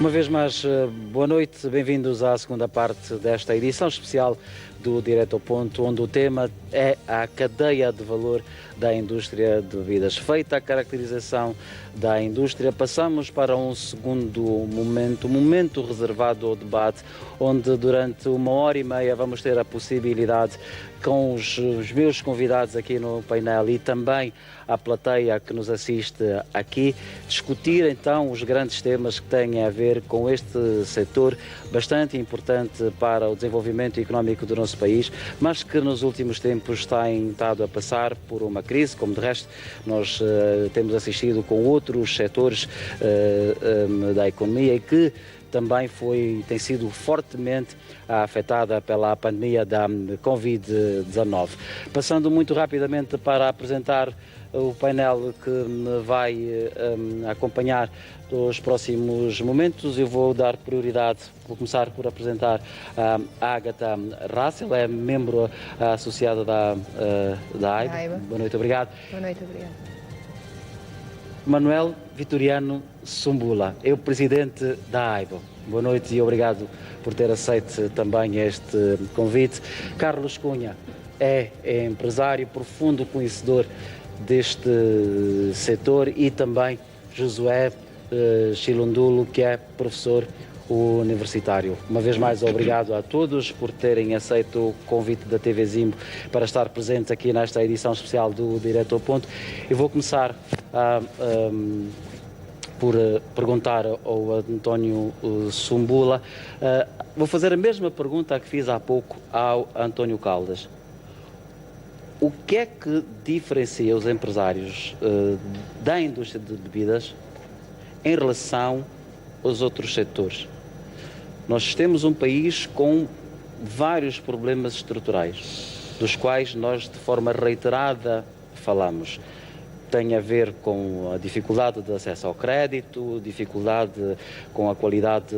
Uma vez mais, boa noite, bem-vindos à segunda parte desta edição especial do Direto ao Ponto, onde o tema é a cadeia de valor da indústria de bebidas. Feita a caracterização da indústria, passamos para um segundo momento, um momento reservado ao debate, onde durante 1h30 vamos ter a possibilidade, com os meus convidados aqui no painel e também a plateia que nos assiste aqui, discutir então os grandes temas que têm a ver com este setor bastante importante para o desenvolvimento económico do nosso país, mas que nos últimos tempos tem estado a passar por uma crise, como de resto nós temos assistido com outros setores da economia e que também tem sido fortemente afetada pela pandemia da Covid-19. Passando muito rapidamente para apresentar o painel que me vai acompanhar nos próximos momentos, eu vou dar prioridade, vou começar por apresentar a Ágata Russell, é membro associada da AIBA. Boa noite, obrigado. Boa noite, obrigado. Manuel Vitoriano Sumbula, é o presidente da AIBA. Boa noite e obrigado por ter aceito também este convite. Carlos Cunha é empresário, profundo conhecedor deste setor, e também Josué Chilundulo, que é professor universitário. Uma vez mais, obrigado a todos por terem aceito o convite da TV Zimbo para estar presentes aqui nesta edição especial do Direto ao Ponto. Eu vou começar por perguntar ao António Sumbula. Vou fazer a mesma pergunta que fiz há pouco ao António Caldas. O que é que diferencia os empresários da indústria de bebidas em relação aos outros setores? Nós temos um país com vários problemas estruturais, dos quais nós de forma reiterada falamos. Tem a ver com a dificuldade de acesso ao crédito, dificuldade com a qualidade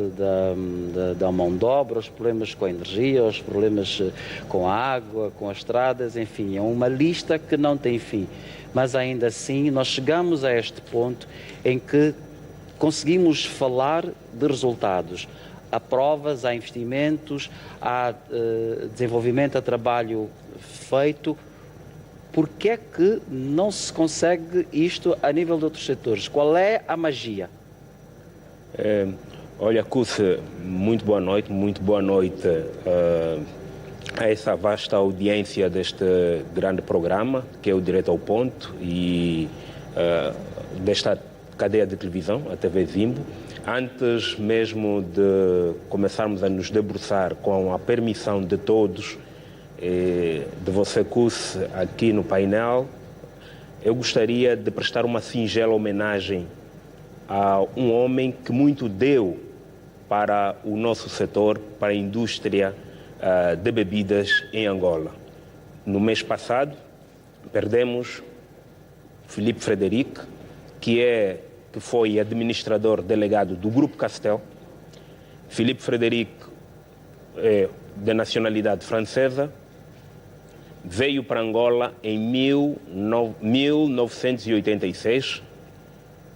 da mão de obra, os problemas com a energia, os problemas com a água, com as estradas, enfim, é uma lista que não tem fim. Mas ainda assim nós chegamos a este ponto em que conseguimos falar de resultados. Há provas, há investimentos, há desenvolvimento, há trabalho feito. Por que é que não se consegue isto a nível de outros setores? Qual é a magia? Olha, Cus, muito boa noite a essa vasta audiência deste grande programa, que é o Direto ao Ponto, e desta cadeia de televisão, a TV Zimbo. Antes mesmo de começarmos a nos debruçar, com a permissão de todos, de você, Cus, aqui no painel, eu gostaria de prestar uma singela homenagem a um homem que muito deu para o nosso setor, para a indústria de bebidas em Angola. No mês passado, perdemos Filipe Frederic, que foi administrador delegado do Grupo Castel. Filipe Frederic é de nacionalidade francesa, veio para Angola em 1986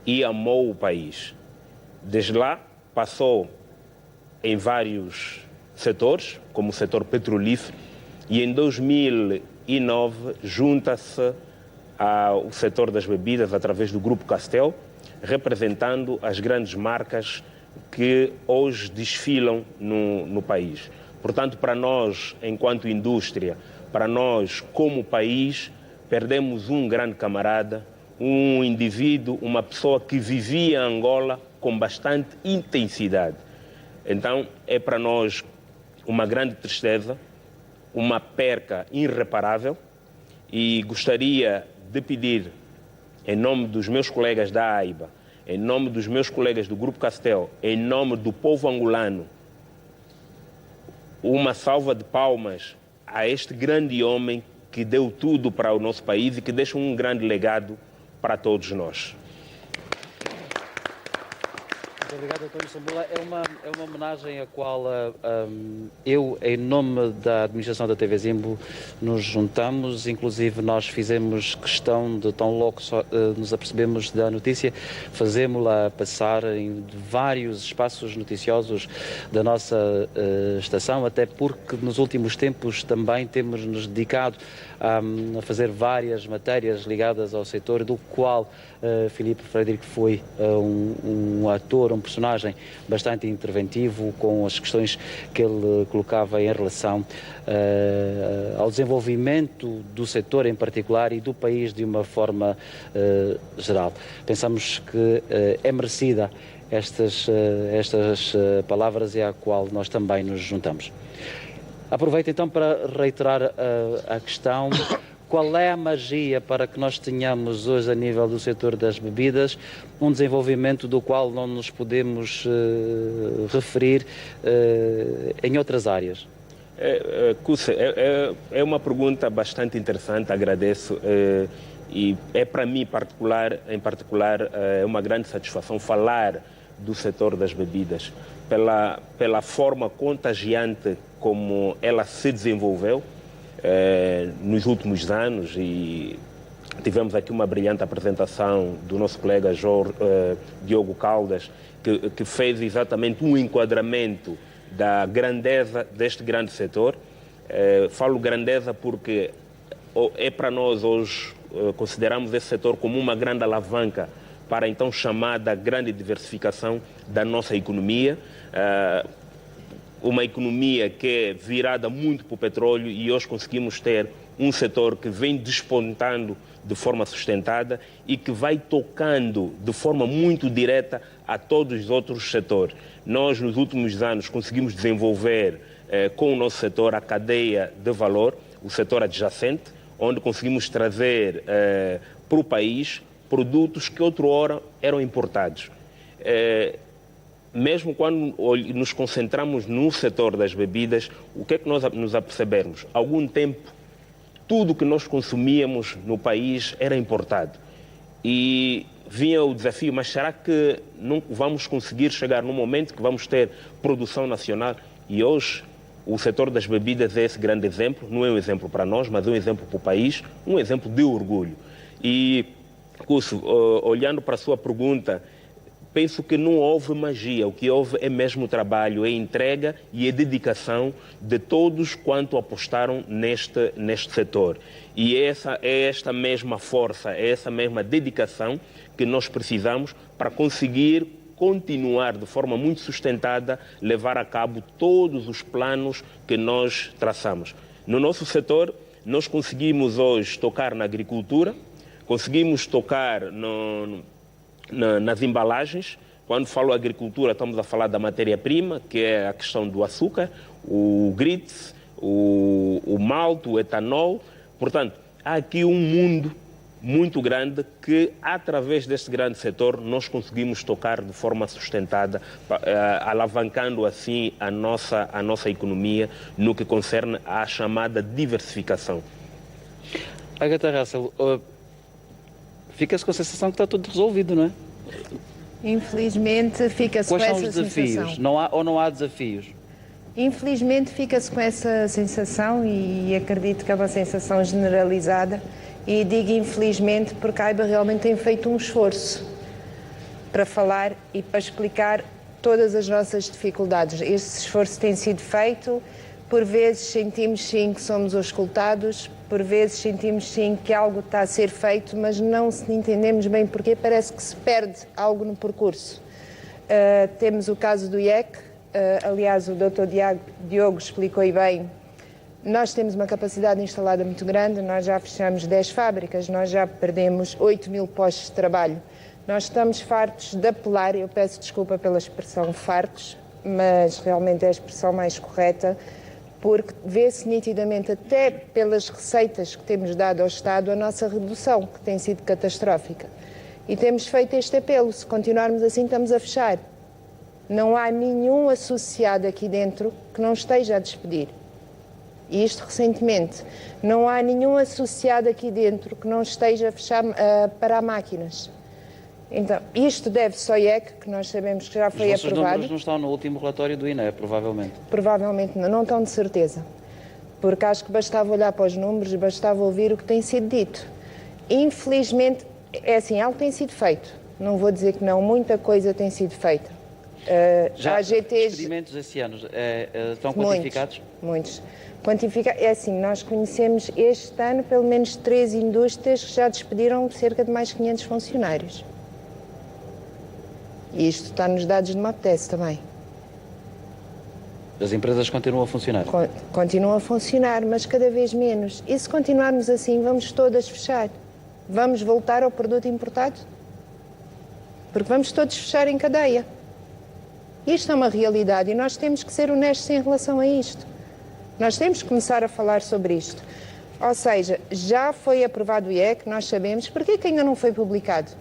e amou o país. Desde lá, passou em vários setores, como o setor petrolífero, e em 2009 junta-se ao setor das bebidas através do Grupo Castel, representando as grandes marcas que hoje desfilam no país. Portanto, para nós, enquanto indústria, para nós, como país, perdemos um grande camarada, um indivíduo, uma pessoa que vivia Angola com bastante intensidade. Então, é para nós uma grande tristeza, uma perca irreparável, e gostaria de pedir, em nome dos meus colegas da AIBA, em nome dos meus colegas do Grupo Castel, em nome do povo angolano, uma salva de palmas a este grande homem que deu tudo para o nosso país e que deixa um grande legado para todos nós. Muito Muito obrigado, António Sambula. É uma homenagem a qual eu, em nome da administração da TV Zimbo, nos juntamos. Inclusive, nós fizemos questão de, tão logo nos apercebemos da notícia, fazemos-la passar em vários espaços noticiosos da nossa estação, até porque nos últimos tempos também temos nos dedicado a fazer várias matérias ligadas ao setor, do qual Filipe Frederico foi um ator, um personagem bastante interventivo, com as questões que ele colocava em relação ao desenvolvimento do setor em particular e do país de uma forma geral. Pensamos que é merecida estas palavras e à qual nós também nos juntamos. Aproveito então para reiterar a questão: qual é a magia para que nós tenhamos hoje, a nível do setor das bebidas, um desenvolvimento do qual não nos podemos referir em outras áreas? É uma pergunta bastante interessante, agradeço. E é para mim, em particular, é uma grande satisfação falar do setor das bebidas, pela forma contagiante como ela se desenvolveu nos últimos anos, e tivemos aqui uma brilhante apresentação do nosso colega Diogo Caldas, que fez exatamente um enquadramento da grandeza deste grande setor. Falo grandeza porque é para nós hoje, consideramos esse setor como uma grande alavanca para a então chamada grande diversificação da nossa economia. Uma economia que é virada muito para o petróleo, e hoje conseguimos ter um setor que vem despontando de forma sustentada e que vai tocando de forma muito direta a todos os outros setores. Nós, nos últimos anos, conseguimos desenvolver com o nosso setor a cadeia de valor, o setor adjacente, onde conseguimos trazer para o país produtos que outrora eram importados. Mesmo quando nos concentramos no setor das bebidas, o que é que nós nos apercebemos? Há algum tempo, tudo que nós consumíamos no país era importado. E vinha o desafio: mas será que não vamos conseguir chegar num momento que vamos ter produção nacional? E hoje, o setor das bebidas é esse grande exemplo. Não é um exemplo para nós, mas é um exemplo para o país, um exemplo de orgulho. E, Cúcio, olhando para a sua pergunta, penso que não houve magia. O que houve é mesmo trabalho, é entrega e é dedicação de todos quanto apostaram neste setor. E é esta mesma força, é essa mesma dedicação que nós precisamos para conseguir continuar de forma muito sustentada, levar a cabo todos os planos que nós traçamos. No nosso setor, nós conseguimos hoje tocar na agricultura, conseguimos tocar nas embalagens. Quando falo agricultura, estamos a falar da matéria-prima, que é a questão do açúcar, o grits, o malto, o etanol. Portanto, há aqui um mundo muito grande que, através deste grande setor, nós conseguimos tocar de forma sustentada, alavancando assim a nossa economia no que concerne à chamada diversificação. Agatha Russell, fica-se com a sensação que está tudo resolvido, não é? Infelizmente fica-se com essa sensação. Quais são os desafios? Não há desafios? Infelizmente fica-se com essa sensação, e acredito que é uma sensação generalizada, e digo infelizmente porque a AIBA realmente tem feito um esforço para falar e para explicar todas as nossas dificuldades. Este esforço tem sido feito. Por vezes sentimos sim que somos auscultados, por vezes sentimos sim que algo está a ser feito, mas não entendemos bem porquê, parece que se perde algo no percurso. Temos o caso do IEC, aliás o Dr. Diogo explicou bem, nós temos uma capacidade instalada muito grande, nós já fechamos 10 fábricas, nós já perdemos 8.000 postos de trabalho. Nós estamos fartos de apelar, eu peço desculpa pela expressão fartos, mas realmente é a expressão mais correta, porque vê-se nitidamente, até pelas receitas que temos dado ao Estado, a nossa redução, que tem sido catastrófica. E temos feito este apelo: se continuarmos assim, estamos a fechar. Não há nenhum associado aqui dentro que não esteja a despedir. E isto recentemente. Não há nenhum associado aqui dentro que não esteja a fechar, a parar máquinas. Então, isto deve-se ao IEC, que nós sabemos que já foi Os vossos aprovado. números não estão no último relatório do INE, provavelmente. Provavelmente não estão de certeza. Porque acho que bastava olhar para os números, bastava ouvir o que tem sido dito. Infelizmente, é assim, algo tem sido feito. Não vou dizer que não, muita coisa tem sido feita. Já há GTs... experimentos esse ano estão quantificados? Muitos. É assim, nós conhecemos este ano pelo menos 3 indústrias que já despediram cerca de mais 500 funcionários. E isto está nos dados de Maptest também. As empresas continuam a funcionar? Continuam a funcionar, mas cada vez menos. E se continuarmos assim, vamos todas fechar. Vamos voltar ao produto importado? Porque vamos todos fechar em cadeia. Isto é uma realidade e nós temos que ser honestos em relação a isto. Nós temos que começar a falar sobre isto. Ou seja, já foi aprovado o IEC, nós sabemos. Por que ainda não foi publicado?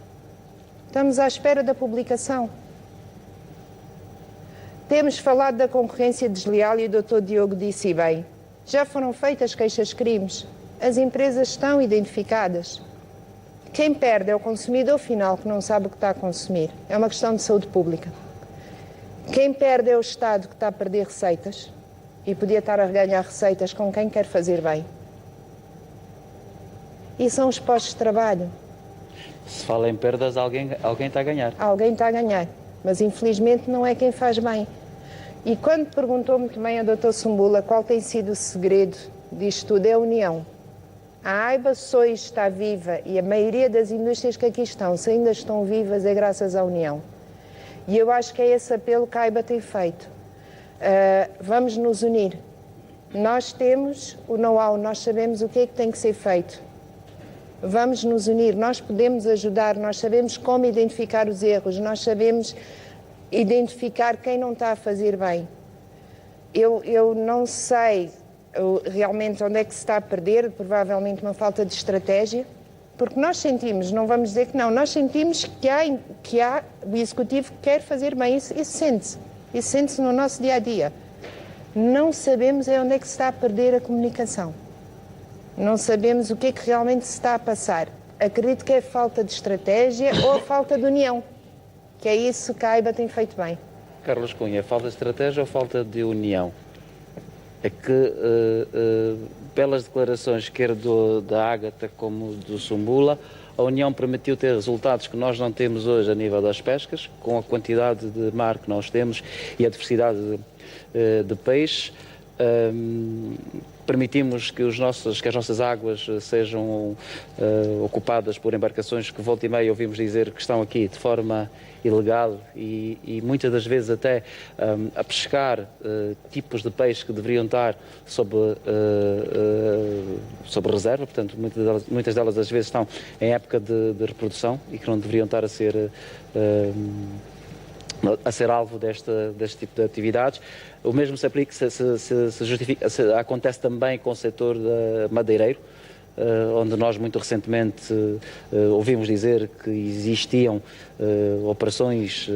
Estamos à espera da publicação. Temos falado da concorrência desleal e o Dr. Diogo disse bem. Já foram feitas queixas-crimes. As empresas estão identificadas. Quem perde é o consumidor final, que não sabe o que está a consumir. É uma questão de saúde pública. Quem perde é o Estado, que está a perder receitas e podia estar a ganhar receitas com quem quer fazer bem. E são os postos de trabalho. Se fala em perdas, alguém está a ganhar. Alguém está a ganhar, mas infelizmente não é quem faz bem. E quando perguntou muito bem a Dr. Sumbula qual tem sido o segredo disto tudo, é a união. A AIBA Sois está viva e a maioria das indústrias que aqui estão, se ainda estão vivas, é graças à união. E eu acho que é esse apelo que a AIBA tem feito. Vamos nos unir. Nós temos o know-how, nós sabemos o que é que tem que ser feito. Vamos nos unir, nós podemos ajudar, nós sabemos como identificar os erros, nós sabemos identificar quem não está a fazer bem. Eu não sei realmente onde é que se está a perder, provavelmente uma falta de estratégia, porque nós sentimos, não vamos dizer que não, nós sentimos que há o Executivo que quer fazer bem, isso sente-se no nosso dia-a-dia. Não sabemos onde é que se está a perder a comunicação. Não sabemos o que é que realmente se está a passar. Acredito que é falta de estratégia ou a falta de união, que é isso que a AIBA tem feito bem. Carlos Cunha, falta de estratégia ou falta de união? É que, pelas declarações, quer da Ágata como do Sumbula, a União permitiu ter resultados que nós não temos hoje a nível das pescas, com a quantidade de mar que nós temos e a diversidade de peixes. Permitimos que as nossas águas sejam ocupadas por embarcações que volta e meia ouvimos dizer que estão aqui de forma ilegal e muitas das vezes até a pescar tipos de peixe que deveriam estar sob reserva, portanto muitas delas às vezes estão em época de reprodução e que não deveriam estar a ser alvo deste tipo de atividades. O mesmo se aplica, acontece também com o setor madeireiro, onde nós muito recentemente ouvimos dizer que existiam operações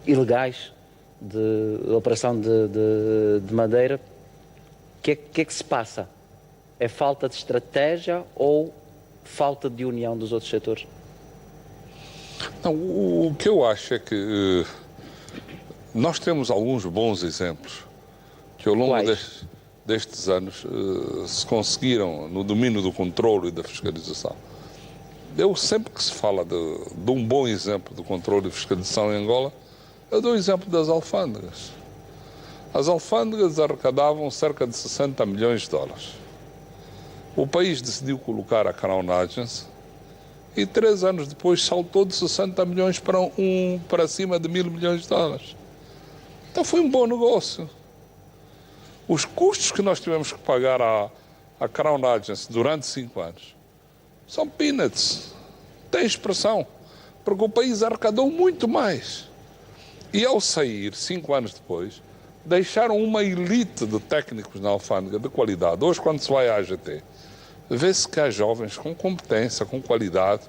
ilegais de operação de madeira. O que é que se passa? É falta de estratégia ou falta de união dos outros setores? Não, o que eu acho é que nós temos alguns bons exemplos que ao longo destes anos se conseguiram no domínio do controle e da fiscalização. Eu sempre que se fala de um bom exemplo do controle e fiscalização em Angola, eu dou o exemplo das alfândegas. As alfândegas arrecadavam cerca de 60 milhões de dólares. O país decidiu colocar a Crown Agents e 3 anos depois saltou de 60 milhões para cima de 1.000 milhões de dólares. Então foi um bom negócio. Os custos que nós tivemos que pagar à Crown Agents durante 5 anos são peanuts. Tem expressão, porque o país arrecadou muito mais. E ao sair, 5 anos depois, deixaram uma elite de técnicos na alfândega de qualidade. Hoje, quando se vai à AGT, vê-se que há jovens com competência, com qualidade,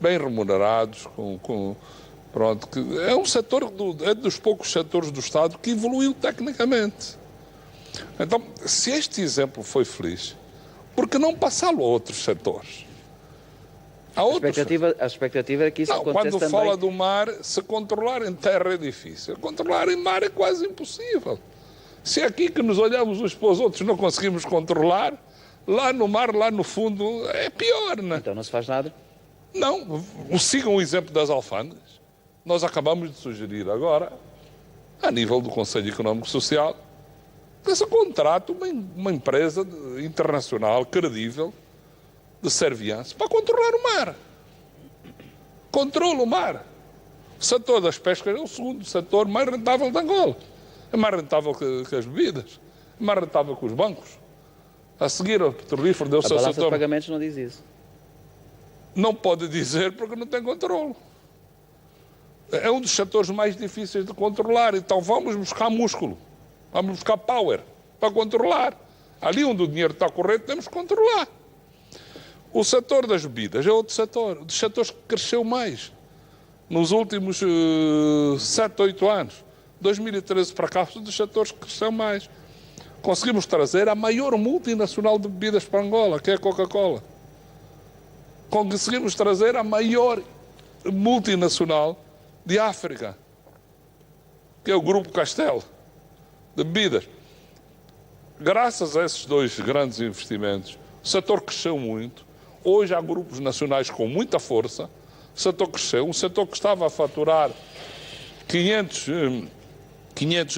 bem remunerados, pronto, que é um setor, é dos poucos setores do Estado que evoluiu tecnicamente. Então, se este exemplo foi feliz, por que não passá-lo a outros setores? Há outros. A expectativa é que isso Não, acontecesse quando também. fala do mar, se controlar em terra é difícil. Controlar em mar é quase impossível. Se é aqui que nos olhamos uns para os outros não conseguimos controlar, lá no mar, lá no fundo, é pior, não é? Então não se faz nada? Não, sigam o exemplo das alfândegas. Nós acabamos de sugerir agora, a nível do Conselho Económico e Social, que se contrate uma empresa internacional credível de serviço para controlar o mar. Controla o mar. O setor das pescas é o segundo setor mais rentável de Angola. É mais rentável que as bebidas. É mais rentável que os bancos. A seguir, o petrolífero deu o A seu balança de setor. pagamentos não diz isso. Não pode dizer porque não tem controle. É um dos setores mais difíceis de controlar. Então vamos buscar músculo. Vamos buscar power para controlar. Ali onde o dinheiro está correto, temos que controlar. O setor das bebidas é outro setor. Um dos setores que cresceu mais nos últimos 7, 8 anos. 2013 para cá, foi um dos setores que cresceu mais. Conseguimos trazer a maior multinacional de bebidas para Angola, que é a Coca-Cola. Conseguimos trazer a maior multinacional de África, que é o Grupo Castel, de bebidas. Graças a esses dois grandes investimentos, o setor cresceu muito. Hoje há grupos nacionais com muita força. O setor cresceu. Um setor que estava a faturar 500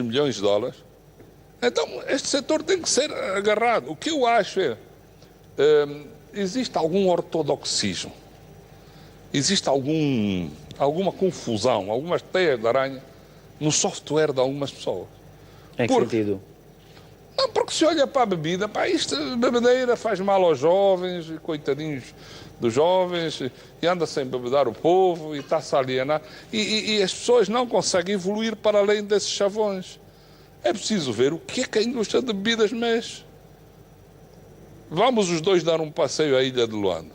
milhões de dólares. Então, este setor tem que ser agarrado. O que eu acho é existe algum ortodoxismo, existe alguma confusão, algumas teias de aranha no software de algumas pessoas. Em que sentido? Não, porque se olha para a bebida, bebedeira faz mal aos jovens, coitadinhos dos jovens, e anda sem bebedar o povo, e está-se a alienar. E as pessoas não conseguem evoluir para além desses chavões. É preciso ver o que é que a indústria de bebidas mexe. Vamos os dois dar um passeio à Ilha de Luanda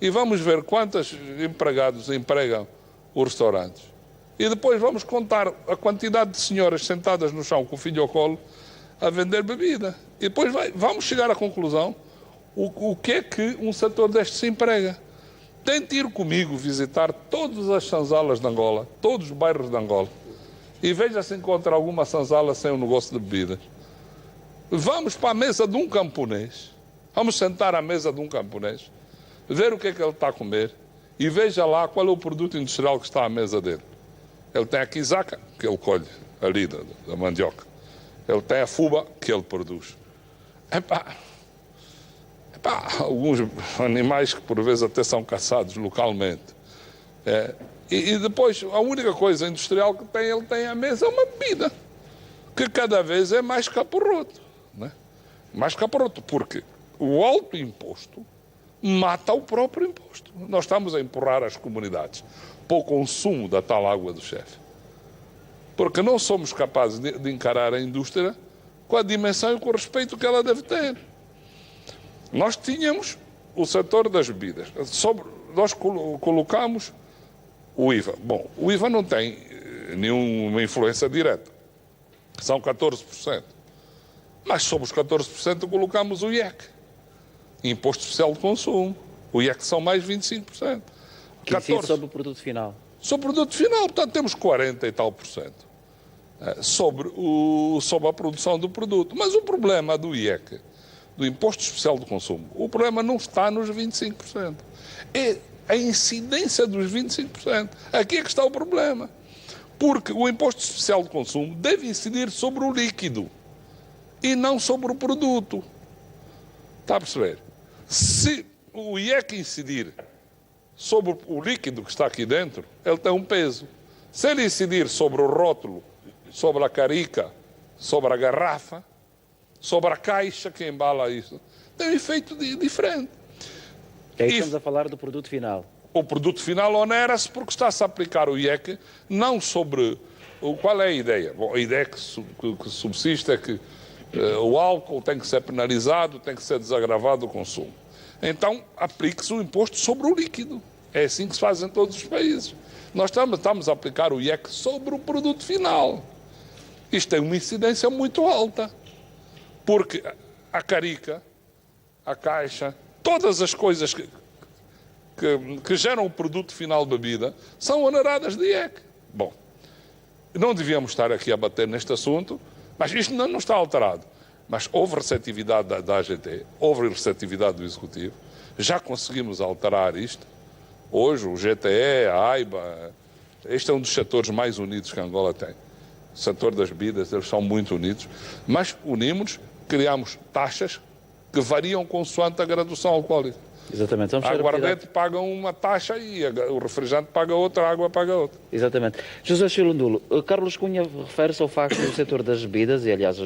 e vamos ver quantos empregados empregam os restaurantes. E depois vamos contar a quantidade de senhoras sentadas no chão com o filho ao colo a vender bebida. E depois vamos chegar à conclusão o que é que um setor deste se emprega. Tente ir comigo visitar todas as sanzalas de Angola, todos os bairros de Angola, e veja se encontra alguma sanzala sem um negócio de bebidas. Vamos para a mesa de um camponês, vamos sentar à mesa de um camponês, ver o que é que ele está a comer e veja lá qual é o produto industrial que está à mesa dele. Ele tem a quizaca, que ele colhe ali da mandioca. Ele tem a fuba, que ele produz. Alguns animais que por vezes até são caçados localmente. E depois, a única coisa industrial que tem, ele tem à mesa é uma bebida, que cada vez é mais caporroto. Né? Mais caporroto, porque o alto imposto mata o próprio imposto. Nós estamos a empurrar as comunidades para o consumo da tal água do chefe. Porque não somos capazes de encarar a indústria com a dimensão e com o respeito que ela deve ter. Nós tínhamos o setor das bebidas. Nós colocamos o IVA. Bom, o IVA não tem nenhuma influência direta. São 14%. Mas sobre os 14% colocamos o IEC, Imposto Especial de Consumo. O IEC são mais 25%. Que incide sobre o produto final. Sobre o produto final, portanto, temos 40 e tal por cento sobre a produção do produto. Mas o problema do IEC, do Imposto Especial de Consumo, o problema não está nos 25%. É a incidência dos 25%. Aqui é que está o problema. Porque o Imposto Especial de Consumo deve incidir sobre o líquido e não sobre o produto. Está a perceber? Se o IEC incidir sobre o líquido que está aqui dentro, ele tem um peso. Se ele incidir sobre o rótulo, sobre a carica, sobre a garrafa, sobre a caixa que embala isso, tem um efeito diferente. Aí estamos a falar do produto final. O produto final onera-se porque está-se a aplicar o IEC não sobre... Qual é a ideia? Bom, a ideia que subsiste é que o álcool tem que ser penalizado, tem que ser desagravado o consumo. Então, aplique-se o imposto sobre o líquido. É assim que se faz em todos os países. Nós estamos a aplicar o IEC sobre o produto final. Isto tem uma incidência muito alta. Porque a carica, a caixa, todas as coisas que geram o produto final bebida são oneradas de IEC. Bom, não devíamos estar aqui a bater neste assunto, mas isto não está alterado. Mas houve receptividade da AGT, houve receptividade do Executivo, já conseguimos alterar isto. Hoje o GTE, a AIBA, este é um dos setores mais unidos que a Angola tem. O setor das bebidas, eles são muito unidos, mas unimos-nos, criamos taxas que variam consoante a graduação alcoólica. Exatamente. Vamos A ter aguardente paga uma taxa e o refrigerante paga outra, a água paga outra. Exatamente. José Chilundulo, Carlos Cunha refere-se ao facto do setor das bebidas, e aliás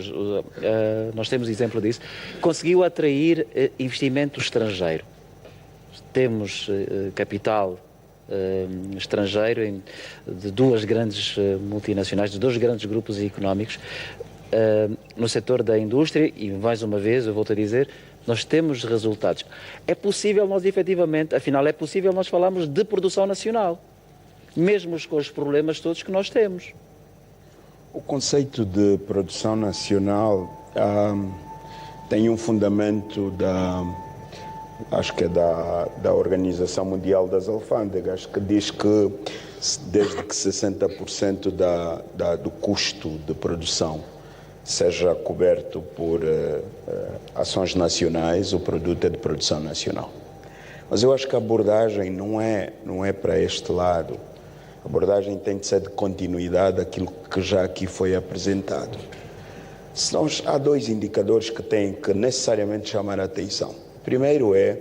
nós temos exemplo disso, conseguiu atrair investimento estrangeiro. Temos capital estrangeiro de duas grandes multinacionais, de dois grandes grupos económicos no setor da indústria, e mais uma vez eu volto a dizer, nós temos resultados. É possível nós efetivamente, afinal é possível nós falarmos de produção nacional, mesmo com os problemas todos que nós temos. O conceito de produção nacional tem um fundamento acho que é da Organização Mundial das Alfândegas, que diz que desde que 60% do custo de produção seja coberto por ações nacionais, o produto é de produção nacional. Mas eu acho que a abordagem não é para este lado. A abordagem tem de ser de continuidade daquilo que já aqui foi apresentado. Há dois indicadores que têm que necessariamente chamar a atenção. Primeiro é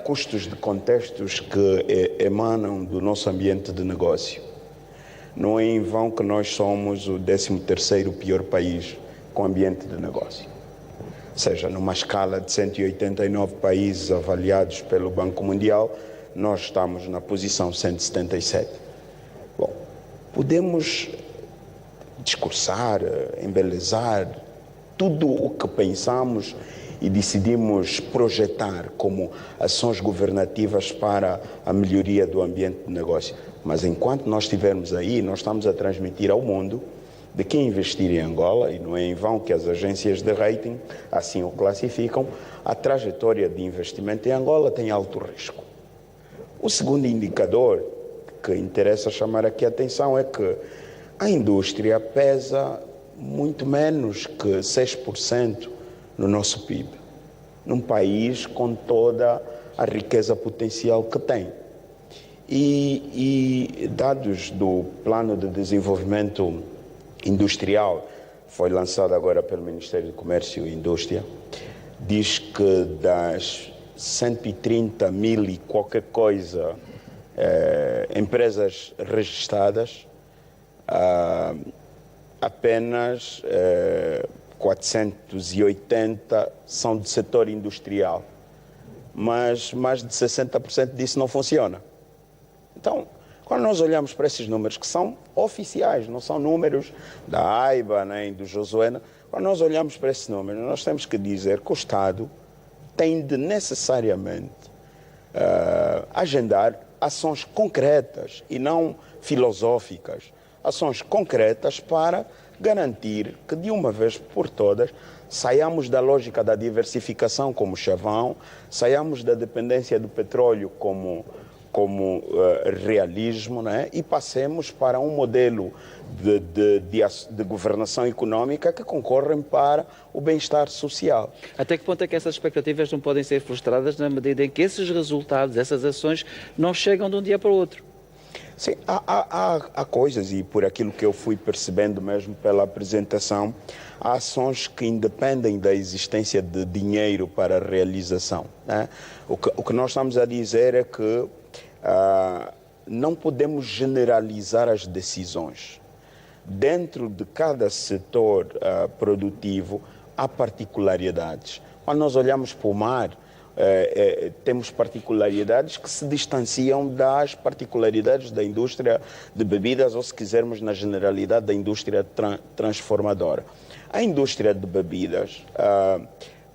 custos de contextos que emanam do nosso ambiente de negócio. Não é em vão que nós somos o 13º pior país com ambiente de negócio. Ou seja, numa escala de 189 países avaliados pelo Banco Mundial, nós estamos na posição 177. Bom, podemos discursar, embelezar tudo o que pensamos e decidimos projetar como ações governativas para a melhoria do ambiente de negócio. Mas enquanto nós estivermos aí, nós estamos a transmitir ao mundo de que investir em Angola, e não é em vão que as agências de rating assim o classificam, a trajetória de investimento em Angola tem alto risco. O segundo indicador que interessa chamar aqui a atenção é que a indústria pesa muito menos que 6% no nosso PIB, num país com toda a riqueza potencial que tem. E dados do Plano de Desenvolvimento Industrial, foi lançado agora pelo Ministério do Comércio e Indústria, diz que das 130 mil e qualquer coisa empresas registradas, apenas 480 são do setor industrial, mas mais de 60% disso não funciona. Então, quando nós olhamos para esses números, que são oficiais, não são números da AIBA nem do Josué, quando nós olhamos para esses números, nós temos que dizer que o Estado tem de necessariamente agendar ações concretas e não filosóficas, ações concretas para garantir que de uma vez por todas saiamos da lógica da diversificação como chavão, saiamos da dependência do petróleo como realismo, né? E passemos para um modelo de governação económica que concorrem para o bem-estar social. Até que ponto é que essas expectativas não podem ser frustradas na medida em que esses resultados, essas ações, não chegam de um dia para o outro? Sim, há coisas, e por aquilo que eu fui percebendo mesmo pela apresentação, há ações que independem da existência de dinheiro para a realização, né? O que nós estamos a dizer é que não podemos generalizar as decisões. Dentro de cada setor produtivo há particularidades. Quando nós olhamos para o mar, temos particularidades que se distanciam das particularidades da indústria de bebidas, ou se quisermos na generalidade da indústria transformadora. A indústria de bebidas,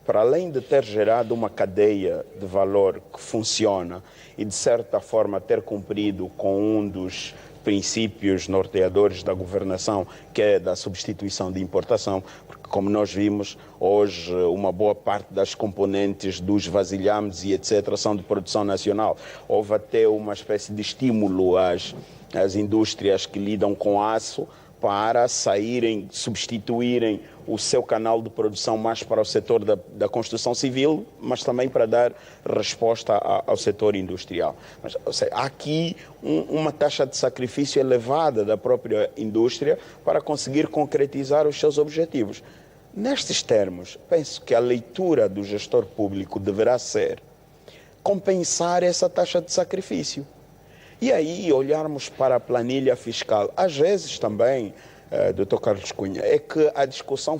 para além de ter gerado uma cadeia de valor que funciona e de certa forma ter cumprido com um dos princípios norteadores da governação, que é da substituição de importação, porque como nós vimos, hoje uma boa parte das componentes dos vasilhames e etc. são de produção nacional. Houve até uma espécie de estímulo às indústrias que lidam com aço para saírem, substituírem o seu canal de produção mais para o setor da construção civil, mas também para dar resposta ao setor industrial. Mas, ou seja, há aqui uma taxa de sacrifício elevada da própria indústria para conseguir concretizar os seus objetivos. Nestes termos, penso que a leitura do gestor público deverá ser compensar essa taxa de sacrifício. E aí olharmos para a planilha fiscal. Às vezes também, Dr. Carlos Cunha, é que a discussão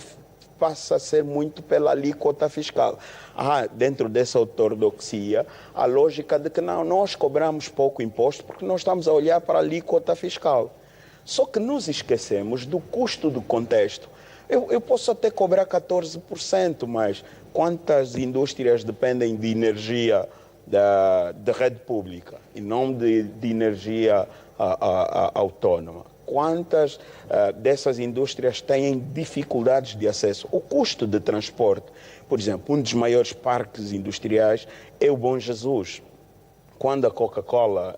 passa a ser muito pela alíquota fiscal. Há, dentro dessa ortodoxia, a lógica de que não, nós cobramos pouco imposto porque nós estamos a olhar para a alíquota fiscal. Só que nos esquecemos do custo do contexto. Eu posso até cobrar 14%, mas quantas indústrias dependem de energia da rede pública e não de energia autónoma? Quantas dessas indústrias têm dificuldades de acesso? O custo de transporte, por exemplo, um dos maiores parques industriais é o Bom Jesus. Quando a Coca-Cola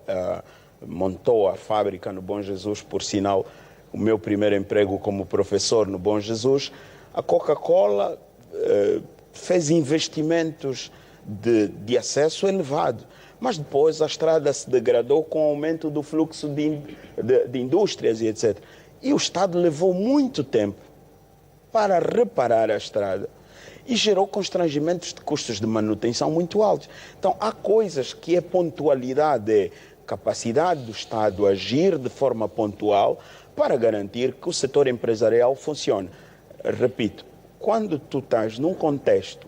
montou a fábrica no Bom Jesus, por sinal, o meu primeiro emprego como professor no Bom Jesus, a Coca-Cola fez investimentos de acesso elevado. Mas depois a estrada se degradou com o aumento do fluxo de indústrias e etc. E o Estado levou muito tempo para reparar a estrada e gerou constrangimentos de custos de manutenção muito altos. Então há coisas que a pontualidade é capacidade do Estado agir de forma pontual para garantir que o setor empresarial funcione. Repito, quando tu estás num contexto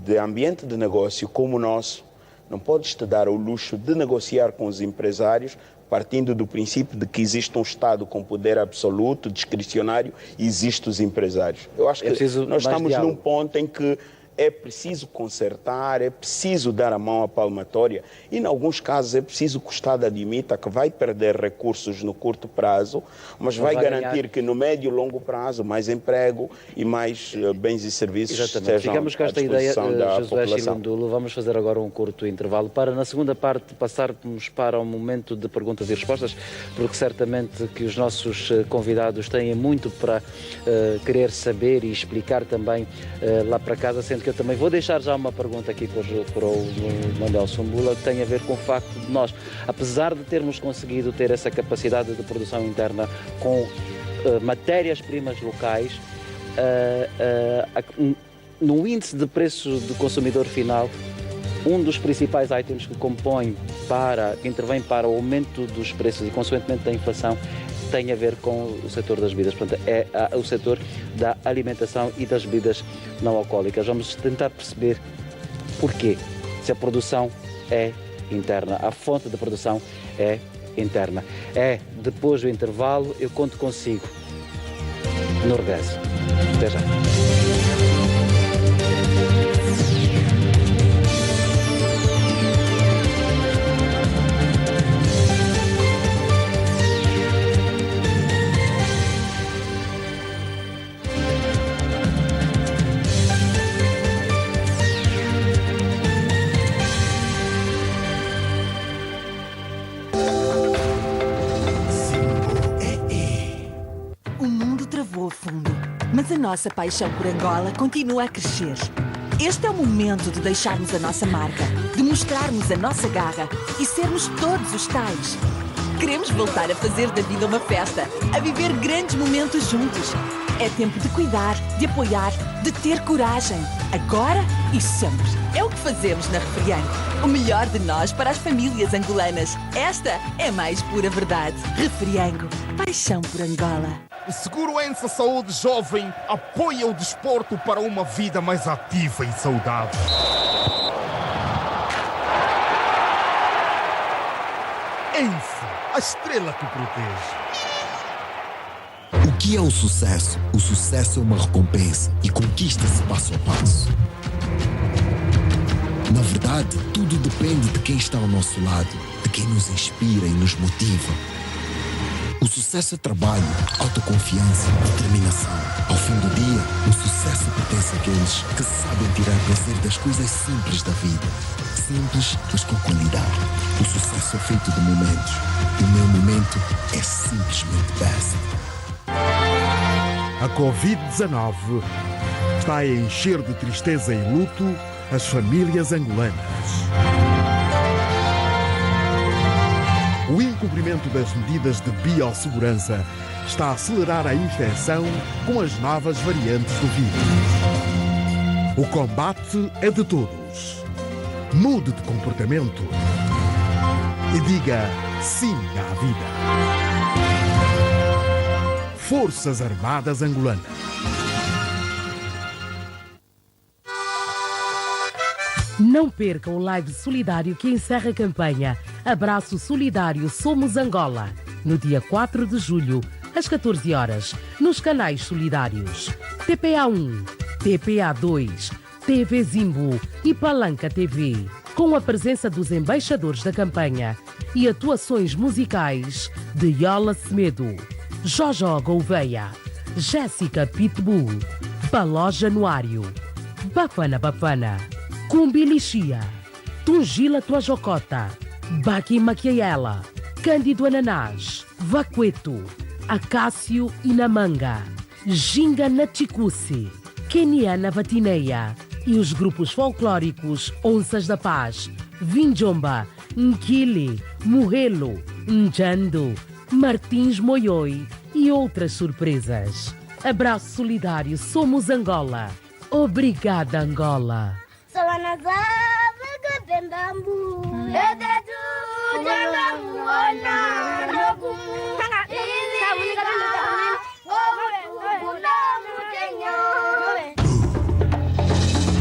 de ambiente de negócio como o nosso, não podes te dar o luxo de negociar com os empresários partindo do princípio de que existe um Estado com poder absoluto, discricionário, e existem os empresários. Eu acho que nós estamos num ponto em que é preciso consertar, é preciso dar a mão à palmatória e, em alguns casos, é preciso que o Estado admita que vai perder recursos no curto prazo, mas vai garantir que no médio e longo prazo mais emprego e mais bens e serviços estejam Ficamos com esta ideia, Josué Chilandulo. Vamos fazer agora um curto intervalo para, na segunda parte, passarmos para um momento de perguntas e respostas, porque certamente que os nossos convidados têm muito para querer saber e explicar também lá para casa, sendo que eu também vou deixar já uma pergunta aqui para o Manuel Sumbula, que tem a ver com o facto de nós, apesar de termos conseguido ter essa capacidade de produção interna com matérias-primas locais, no índice de preço do consumidor final, um dos principais itens que intervém para o aumento dos preços e, consequentemente, da inflação, tem a ver com o setor das bebidas. Portanto, é o setor da alimentação e das bebidas não alcoólicas. Vamos tentar perceber porquê, se a produção é interna, a fonte de produção é interna. Depois do intervalo, eu conto consigo no regresso. Até já. Mas a nossa paixão por Angola continua a crescer. Este é o momento de deixarmos a nossa marca, de mostrarmos a nossa garra e sermos todos os tais. Queremos voltar a fazer da vida uma festa, a viver grandes momentos juntos. É tempo de cuidar, de apoiar, de ter coragem. Agora e sempre. É o que fazemos na Refriango. O melhor de nós para as famílias angolanas. Esta é a mais pura verdade. Refriango. Paixão por Angola. O Segurança Saúde Jovem apoia o desporto para uma vida mais ativa e saudável. ENSE, a estrela que protege. O que é o sucesso? O sucesso é uma recompensa e conquista-se passo a passo. Na verdade, tudo depende de quem está ao nosso lado, de quem nos inspira e nos motiva. O sucesso é trabalho, autoconfiança, determinação. Ao fim do dia, o sucesso pertence àqueles que sabem tirar prazer das coisas simples da vida. Simples, mas com qualidade. O sucesso é feito de momentos. E o meu momento é simplesmente best. A Covid-19 está a encher de tristeza e luto as famílias angolanas. O incumprimento das medidas de biossegurança está a acelerar a infecção com as novas variantes do vírus. O combate é de todos. Mude de comportamento e diga sim à vida. Forças Armadas Angolanas. Não perca o live solidário que encerra a campanha Abraço Solidário Somos Angola, no dia 4 de julho, às 14 horas, nos canais solidários TPA1, TPA2, TV Zimbo e Palanca TV, com a presença dos embaixadores da campanha e atuações musicais de Yola Semedo, Jojo Gouveia, Jéssica Pitbull, Baló Januário, Bafana Bafana, Cumbi Lixia, Tungila Tua Jocota, Baki Maquiaela, Cândido Ananás, Vaqueto, Acácio Inamanga, Ginga Natikusi, Keniana Vatineia e os grupos folclóricos Onças da Paz, Vinjomba, Nkili, Murrelo, Njando, Martins Moioi e outras surpresas. Abraço solidário Somos Angola. Obrigada, Angola.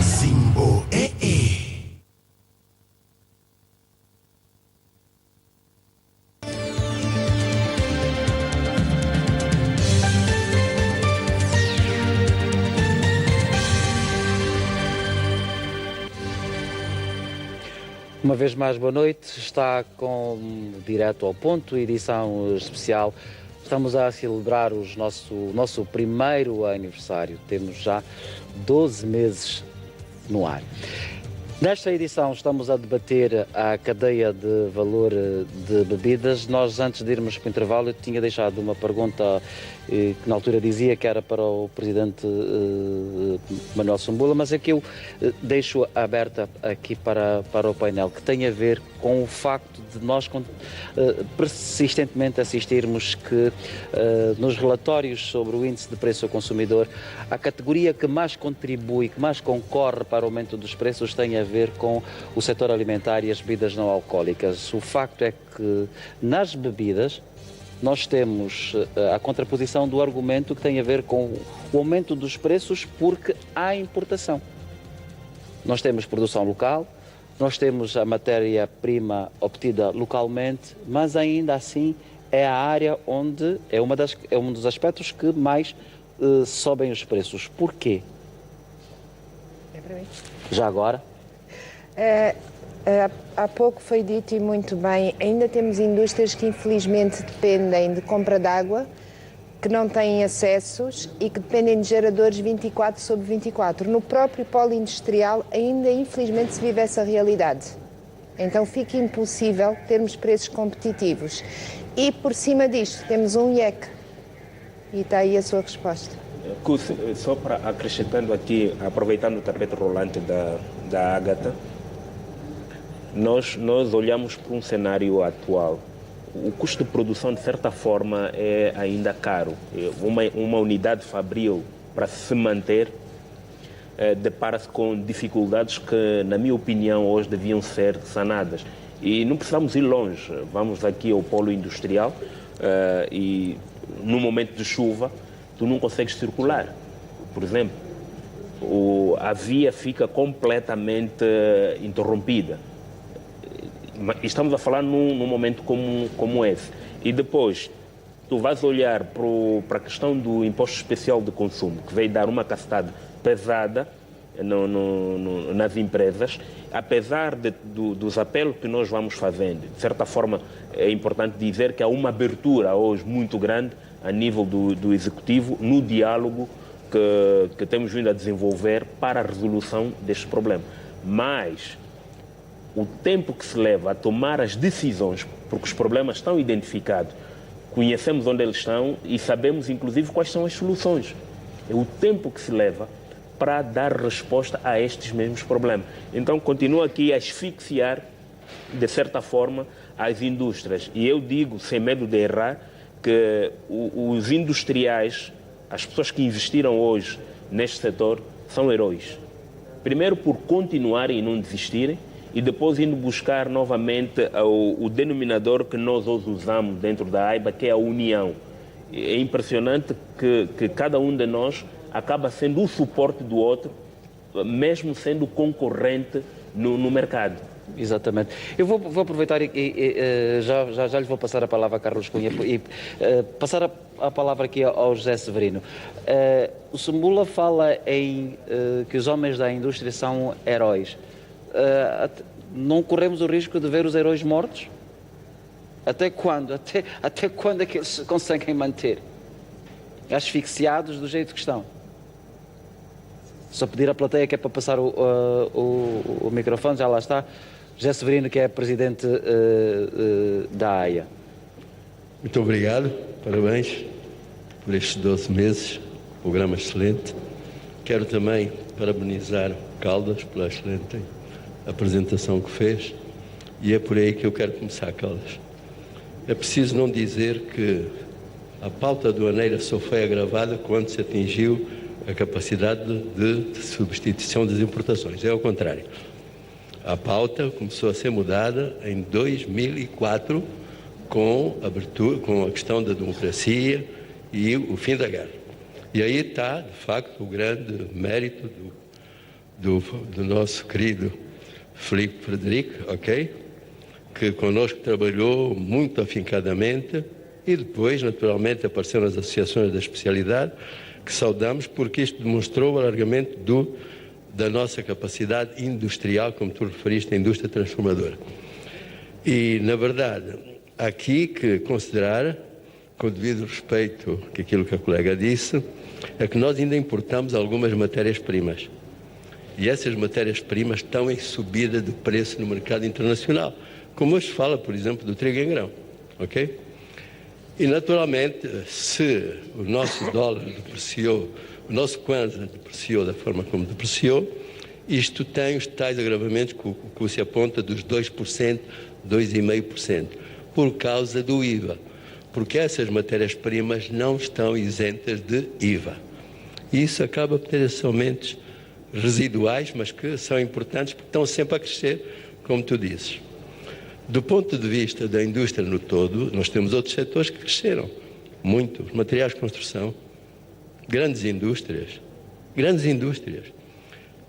Zimbo, Uma vez mais, boa noite. Está com Direto ao Ponto, edição especial. Estamos a celebrar o nosso primeiro aniversário. Temos já 12 meses no ar. Nesta edição estamos a debater a cadeia de valor de bebidas. Nós, antes de irmos para o intervalo, eu tinha deixado uma pergunta que na altura dizia que era para o Presidente Manuel Sumbula, mas é que eu deixo aberta aqui para o painel, que tem a ver com o facto de nós persistentemente assistirmos que nos relatórios sobre o índice de preço ao consumidor, a categoria que mais contribui, que mais concorre para o aumento dos preços tem a ver com o setor alimentar e as bebidas não alcoólicas. O facto é que nas bebidas nós temos a contraposição do argumento que tem a ver com o aumento dos preços porque há importação. Nós temos produção local, nós temos a matéria-prima obtida localmente, mas ainda assim é a área onde é um dos aspectos que mais sobem os preços. Porquê? É para mim. Já agora? Há pouco foi dito e muito bem, ainda temos indústrias que infelizmente dependem de compra de água, que não têm acessos e que dependem de geradores 24/24. No próprio polo industrial ainda infelizmente se vive essa realidade. Então fica impossível termos preços competitivos. E por cima disto temos um IEC. E está aí a sua resposta. Só para acrescentando aqui, aproveitando o tapete rolante da Ágata, nós olhamos para um cenário atual. O custo de produção, de certa forma, é ainda caro. Uma unidade fabril, para se manter, depara-se com dificuldades que, na minha opinião, hoje deviam ser sanadas. E não precisamos ir longe. Vamos aqui ao polo industrial e, no momento de chuva, tu não consegues circular. Por exemplo, a via fica completamente interrompida. Estamos a falar num momento como esse. E depois, tu vais olhar para a questão do imposto especial de consumo, que veio dar uma castada pesada nas empresas, apesar dos apelos que nós vamos fazendo. De certa forma, é importante dizer que há uma abertura hoje muito grande a nível do Executivo no diálogo que temos vindo a desenvolver para a resolução deste problema. Mas o tempo que se leva a tomar as decisões, porque os problemas estão identificados, conhecemos onde eles estão e sabemos, inclusive, quais são as soluções. É o tempo que se leva para dar resposta a estes mesmos problemas. Então, continua aqui a asfixiar, de certa forma, as indústrias. E eu digo, sem medo de errar, que os industriais, as pessoas que investiram hoje neste setor, são heróis. Primeiro, por continuarem e não desistirem, e depois indo buscar novamente o denominador que nós hoje usamos dentro da AIBA, que é a união. É impressionante que cada um de nós acaba sendo o suporte do outro, mesmo sendo concorrente no mercado. Exatamente. Eu vou aproveitar e já lhe vou passar a palavra a Carlos Cunha e passar a palavra aqui ao José Severino. O Sumbula fala em que os homens da indústria são heróis. Não corremos o risco de ver os heróis mortos? Até quando? Até quando é que eles se conseguem manter? Asfixiados do jeito que estão. Só pedir à plateia que é para passar o microfone, já lá está. José Severino, que é presidente da AIA. Muito obrigado, parabéns por estes 12 meses, programa excelente. Quero também parabenizar Caldas pela excelente apresentação que fez e é por aí que eu quero começar, Caldas. É preciso não dizer que a pauta aduaneira só foi agravada quando se atingiu a capacidade de substituição das importações. É ao contrário. A pauta começou a ser mudada em 2004 com a questão da democracia e o fim da guerra. E aí está, de facto, o grande mérito do nosso querido Filipe Frederico, ok? Que connosco trabalhou muito afincadamente e depois, naturalmente, apareceram as associações da especialidade, que saudamos porque isto demonstrou o alargamento da nossa capacidade industrial, como tu referiste, a indústria transformadora. E, na verdade, há aqui que considerar, com o devido respeito que aquilo que a colega disse, é que nós ainda importamos algumas matérias-primas. E essas matérias-primas estão em subida de preço no mercado internacional. Como hoje se fala, por exemplo, do trigo em grão. Ok? E, naturalmente, se o nosso dólar depreciou, o nosso kwanza depreciou da forma como depreciou, isto tem os tais agravamentos que se aponta dos 2%, 2,5%, por causa do IVA. Porque essas matérias-primas não estão isentas de IVA. E isso acaba por ter esses aumentos residuais, mas que são importantes porque estão sempre a crescer, como tu dizes. Do ponto de vista da indústria no todo, nós temos outros setores que cresceram muito. Os materiais de construção, grandes indústrias.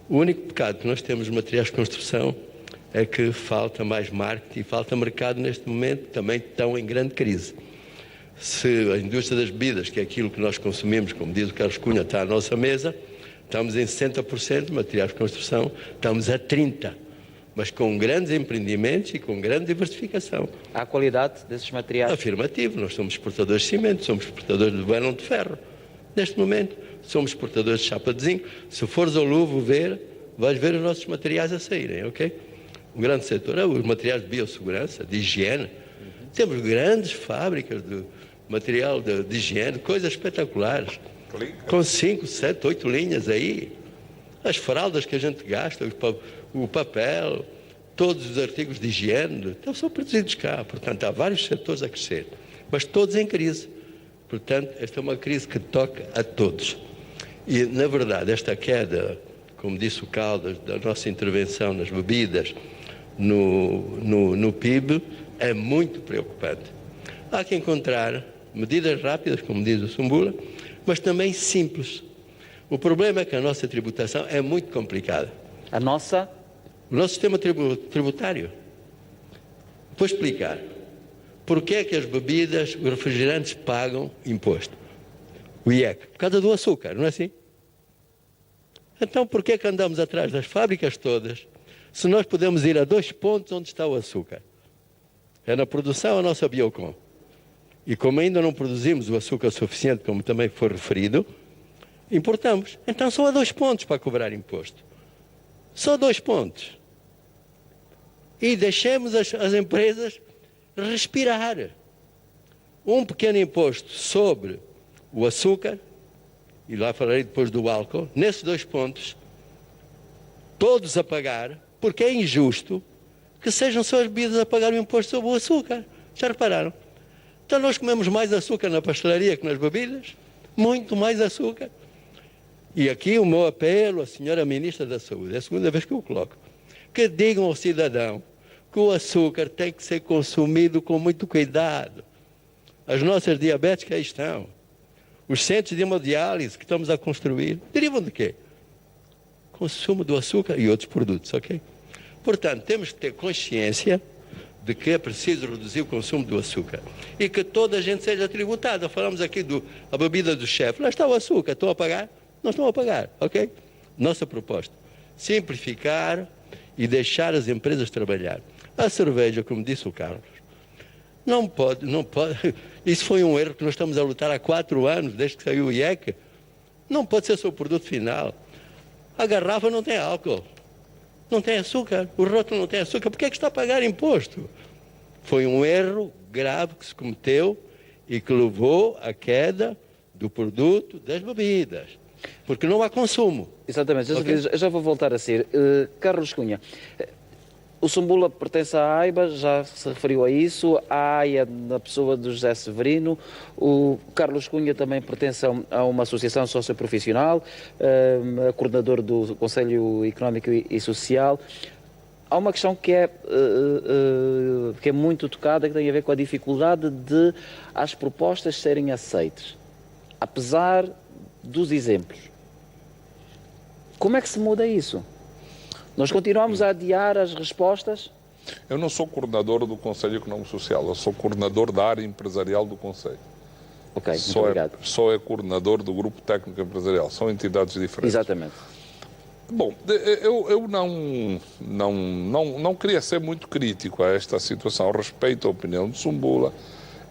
O único pecado que nós temos nos materiais de construção é que falta mais marketing e falta mercado neste momento, também estão em grande crise. Se a indústria das bebidas, que é aquilo que nós consumimos, como diz o Carlos Cunha, está à nossa mesa, estamos em 60% de materiais de construção, estamos a 30%. Mas com grandes empreendimentos e com grande diversificação. Há a qualidade desses materiais? Afirmativo. Nós somos exportadores de cimento, somos exportadores de vélon de ferro. Neste momento, somos exportadores de chapa de zinco. Se fores ao Louvre ver, vais ver os nossos materiais a saírem, ok? Um grande setor é os materiais de biossegurança, de higiene. Temos grandes fábricas de material de higiene, coisas espetaculares. Com 5, 7, 8 linhas aí. As fraldas que a gente gasta, o papel, todos os artigos de higiene, então são produzidos cá. Portanto, há vários setores a crescer, mas todos em crise. Portanto, esta é uma crise que toca a todos. E, na verdade, esta queda, como disse o Caldas, da nossa intervenção nas bebidas, no PIB, é muito preocupante. Há que encontrar medidas rápidas, como diz o Sumbula, mas também simples. O problema é que a nossa tributação é muito complicada. O nosso sistema tributário. Vou explicar. Porquê é que as bebidas, os refrigerantes pagam imposto? O IEC. Por causa do açúcar, não é assim? Então, por que é que andamos atrás das fábricas todas, se nós podemos ir a 2 pontos onde está o açúcar? É na produção a nossa Biocon. E como ainda não produzimos o açúcar suficiente, como também foi referido, importamos. Então, só há 2 pontos para cobrar imposto. Só 2 pontos. E deixemos as empresas respirar. Um pequeno imposto sobre o açúcar, e lá falarei depois do álcool, nesses 2 pontos, todos a pagar, porque é injusto que sejam só as bebidas a pagar o imposto sobre o açúcar. Já repararam? Então nós comemos mais açúcar na pastelaria que nas bebidas, muito mais açúcar. E aqui o meu apelo à senhora Ministra da Saúde, é a segunda vez que eu coloco, que digam ao cidadão que o açúcar tem que ser consumido com muito cuidado. As nossas diabetes que aí estão, os centros de hemodiálise que estamos a construir, derivam de quê? Consumo do açúcar e outros produtos, ok? Portanto, temos que ter consciência de que é preciso reduzir o consumo do açúcar e que toda a gente seja tributada. Falamos aqui da bebida do chefe, lá está o açúcar, estão a pagar? Não estão a pagar, ok? Nossa proposta, simplificar e deixar as empresas trabalhar. A cerveja, como disse o Carlos, não pode, isso foi um erro que nós estamos a lutar há 4 anos, desde que saiu o IEC, não pode ser só o produto final. A garrafa não tem álcool, não tem açúcar, o rótulo não tem açúcar, por que é que está a pagar imposto? Foi um erro grave que se cometeu e que levou à queda do produto das bebidas, porque não há consumo. Exatamente, Okay? já vou voltar a ser. Carlos Cunha, o Sumbula pertence à AIBA, já se referiu a isso, a AIA na pessoa do José Severino, o Carlos Cunha também pertence a uma associação socioprofissional, coordenador do Conselho Económico e Social. Há uma questão que é muito tocada, que tem a ver com a dificuldade de as propostas serem aceitas, apesar dos exemplos. Como é que se muda isso? Nós continuamos a adiar as respostas? Eu não sou coordenador do Conselho Económico e Social, eu sou coordenador da área empresarial do Conselho. Ok, muito obrigado. Só é coordenador do Grupo Técnico Empresarial, são entidades diferentes. Exatamente. Bom, eu não queria ser muito crítico a esta situação, respeito a opinião do Sumbula.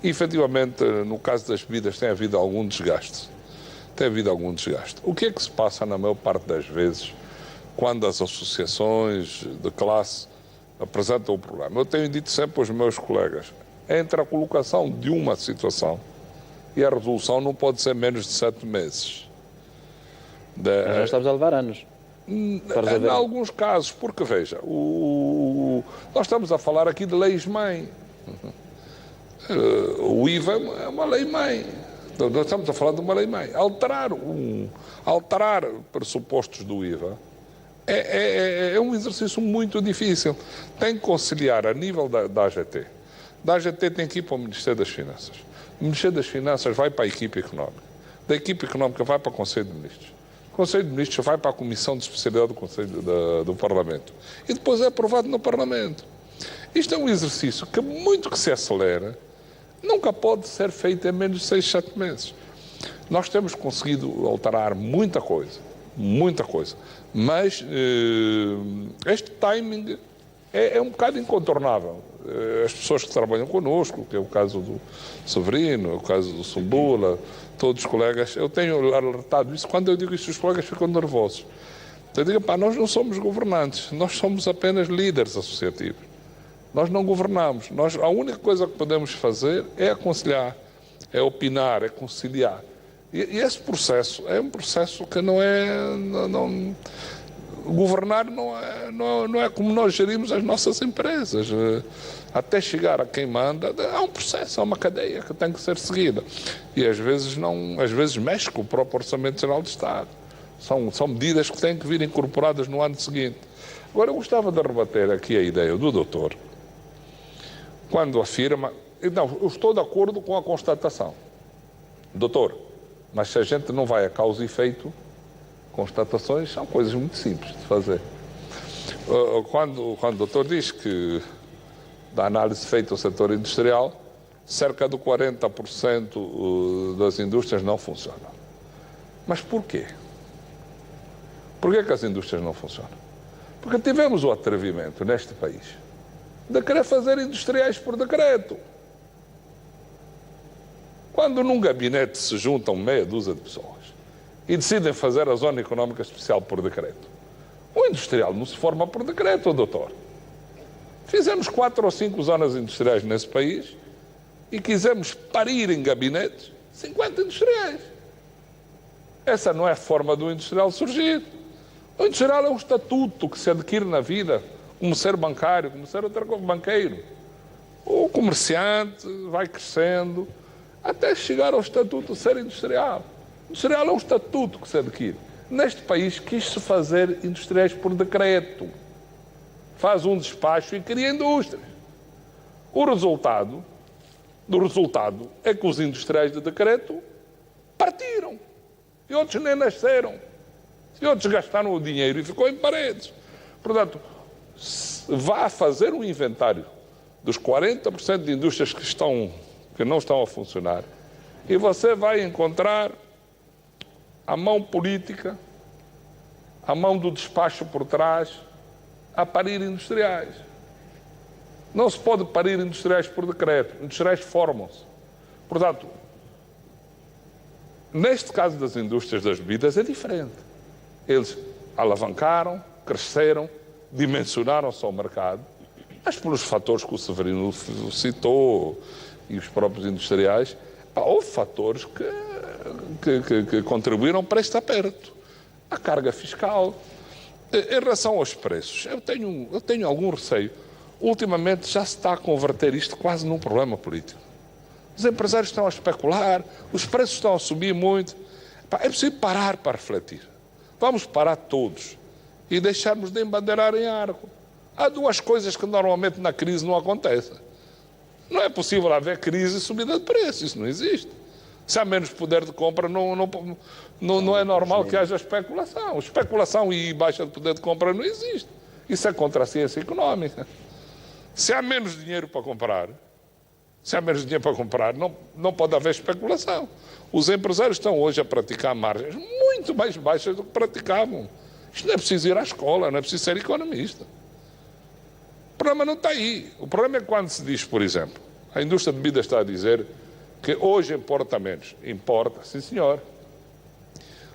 E, efetivamente, no caso das bebidas tem havido algum desgaste. O que é que se passa na maior parte das vezes quando as associações de classe apresentam o problema? Eu tenho dito sempre aos meus colegas, entre a colocação de uma situação e a resolução não pode ser menos de 7 meses. Mas nós estamos a levar anos. Em alguns casos, porque veja, nós estamos a falar aqui de leis-mãe. O IVA é uma lei-mãe. Nós estamos a falar de uma lei-mãe. Alterar pressupostos do IVA é um exercício muito difícil. Tem que conciliar a nível da AGT. Da AGT tem que ir para o Ministério das Finanças. O Ministério das Finanças vai para a equipe económica. Da equipe económica vai para o Conselho de Ministros. O Conselho de Ministros vai para a Comissão de Especialidade do Conselho do Parlamento. E depois é aprovado no Parlamento. Isto é um exercício que, muito que se acelera, nunca pode ser feito em menos de 6, 7 meses. Nós temos conseguido alterar muita coisa, mas este timing é um bocado incontornável. As pessoas que trabalham connosco, que é o caso do Severino, é o caso do Sumbula, todos os colegas, eu tenho alertado isso. Quando eu digo isso, os colegas ficam nervosos. Eu digo, nós não somos governantes, nós somos apenas líderes associativos. Nós não governamos. A única coisa que podemos fazer é aconselhar, é opinar, é conciliar. E esse processo é um processo que não é... governar não é como nós gerimos as nossas empresas. Até chegar a quem manda, há um processo, há uma cadeia que tem que ser seguida. E às vezes mexe com o próprio Orçamento Geral do Estado. São medidas que têm que vir incorporadas no ano seguinte. Agora, eu gostava de rebater aqui a ideia do doutor, quando afirma... Não, eu estou de acordo com a constatação. Doutor, mas se a gente não vai a causa e efeito, constatações são coisas muito simples de fazer. Quando o doutor diz que, da análise feita ao setor industrial, cerca de 40% das indústrias não funcionam. Mas por quê? Porquê que as indústrias não funcionam? Porque tivemos o atrevimento neste país de querer fazer industriais por decreto. Quando num gabinete se juntam meia dúzia de pessoas e decidem fazer a Zona Económica Especial por decreto, o industrial não se forma por decreto, doutor. Fizemos 4 ou 5 zonas industriais nesse país e quisemos parir em gabinetes 50 industriais. Essa não é a forma do industrial surgir. O industrial é um estatuto que se adquire na vida, como ser bancário, como ser outra coisa, banqueiro. O comerciante vai crescendo até chegar ao estatuto de ser industrial. O industrial é um estatuto que se adquire. Neste país quis-se fazer industriais por decreto. Faz um despacho e cria indústrias. O resultado é que os industriais de decreto partiram. E outros nem nasceram. E outros gastaram o dinheiro e ficou em paredes. Portanto, vá fazer um inventário dos 40% de indústrias que não estão a funcionar e você vai encontrar a mão política, a mão do despacho por trás, a parir industriais. Não se pode parir industriais por decreto. Industriais formam-se. Portanto, neste caso das indústrias das bebidas é diferente. Eles alavancaram, cresceram, dimensionaram-se ao mercado, mas pelos fatores que o Severino citou e os próprios industriais, houve fatores que contribuíram para este aperto. A carga fiscal. Em relação aos preços, eu tenho algum receio. Ultimamente já se está a converter isto quase num problema político. Os empresários estão a especular, os preços estão a subir muito. É preciso parar para refletir. Vamos parar todos e deixarmos de embandeirar em arco. Há 2 coisas que normalmente na crise não acontecem. Não é possível haver crise e subida de preços, isso não existe. Se há menos poder de compra, não é normal que haja especulação. Especulação e baixa de poder de compra não existe. Isso é contra a ciência económica. Se há menos dinheiro para comprar, não pode haver especulação. Os empresários estão hoje a praticar margens muito mais baixas do que praticavam. Isto não é preciso ir à escola, não é preciso ser economista. O problema não está aí. O problema é quando se diz, por exemplo, a indústria de bebidas está a dizer que hoje importa menos. Importa, sim senhor.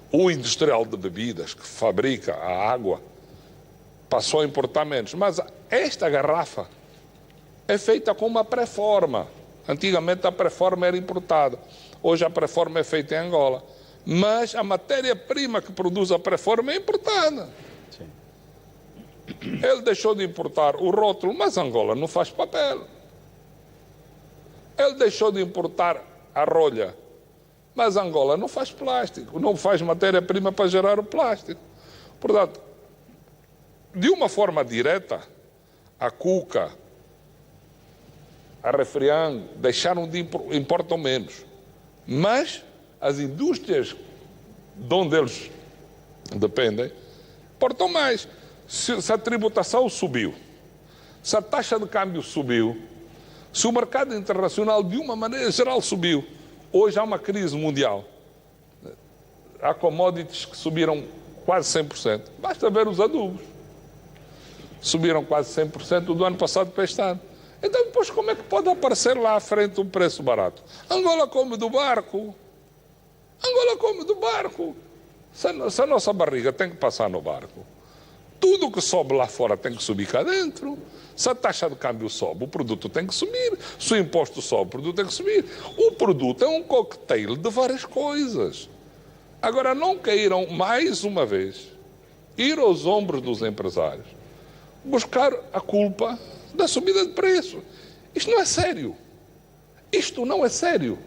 O industrial de bebidas que fabrica a água passou a importar menos. Mas esta garrafa é feita com uma pré-forma. Antigamente a pré-forma era importada. Hoje a pré-forma é feita em Angola. Mas a matéria-prima que produz a pré-forma é importada. Sim. Ele deixou de importar o rótulo, mas Angola não faz papel. Ele deixou de importar a rolha, mas Angola não faz plástico, não faz matéria-prima para gerar o plástico. Portanto, de uma forma direta, a Cuca, a Refriang deixaram de importam menos. Mas as indústrias de onde eles dependem importam mais. Se a tributação subiu, se a taxa de câmbio subiu, se o mercado internacional de uma maneira geral subiu, hoje há uma crise mundial. Há commodities que subiram quase 100%. Basta ver os adubos. Subiram quase 100% do ano passado para este ano. Então depois como é que pode aparecer lá à frente um preço barato? Angola come do barco. Angola come do barco. Se a nossa barriga tem que passar no barco, tudo que sobe lá fora tem que subir cá dentro. Se a taxa de câmbio sobe, o produto tem que subir. Se o imposto sobe, o produto tem que subir. O produto é um cocktail de várias coisas. Agora, não queiram, mais uma vez, ir aos ombros dos empresários, buscar a culpa da subida de preço. Isto não é sério. Isto não é sério.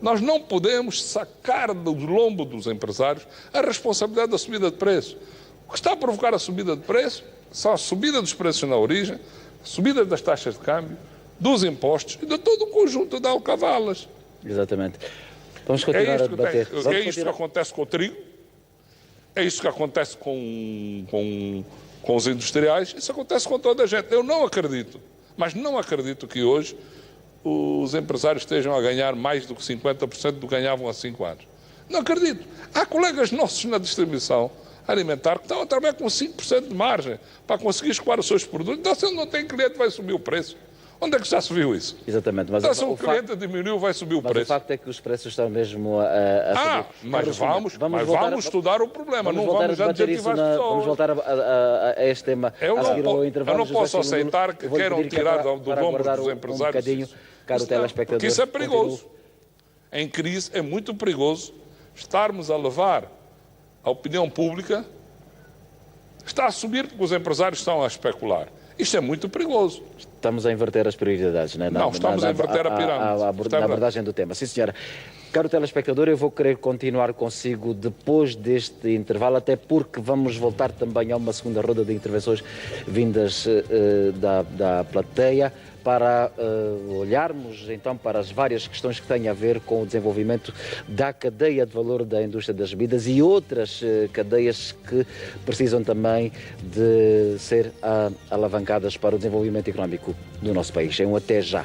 Nós não podemos sacar do lombo dos empresários a responsabilidade da subida de preço. O que está a provocar a subida de preço são a subida dos preços na origem, a subida das taxas de câmbio, dos impostos e de todo o conjunto de alcavalas. Exatamente. Vamos continuar a debater. É isto que acontece com o trigo, é isto que acontece com os industriais, isso acontece com toda a gente. Eu não acredito, mas não acredito que hoje os empresários estejam a ganhar mais do que 50% do que ganhavam há 5 anos. Não acredito. Há colegas nossos na distribuição alimentar que estão a trabalhar com 5% de margem para conseguir escoar os seus produtos. Então, se ele não tem cliente, vai subir o preço. Onde é que já se viu isso? Exatamente. Mas então, se o cliente diminuiu, vai subir o preço. Mas o facto é que os preços estão mesmo a subir. Mas vamos estudar o problema, não vamos já adjetivar as pessoas. Vamos voltar a este tema eu a seguir ao intervalo. Eu não posso aceitar que queiram tirar do ombro dos empresários. Caro telespectador. Porque isso é perigoso. Em crise é muito perigoso estarmos a levar a opinião pública, está a subir porque os empresários estão a especular. Isto é muito perigoso. Estamos a inverter as prioridades, não é? Não, estamos a inverter a pirâmide. Na abordagem do tema. Sim, senhora. Caro telespectador, eu vou querer continuar consigo depois deste intervalo, até porque vamos voltar também a uma segunda roda de intervenções vindas da plateia, para olharmos então para as várias questões que têm a ver com o desenvolvimento da cadeia de valor da indústria das bebidas e outras cadeias que precisam também de ser alavancadas para o desenvolvimento económico do nosso país. É um até já.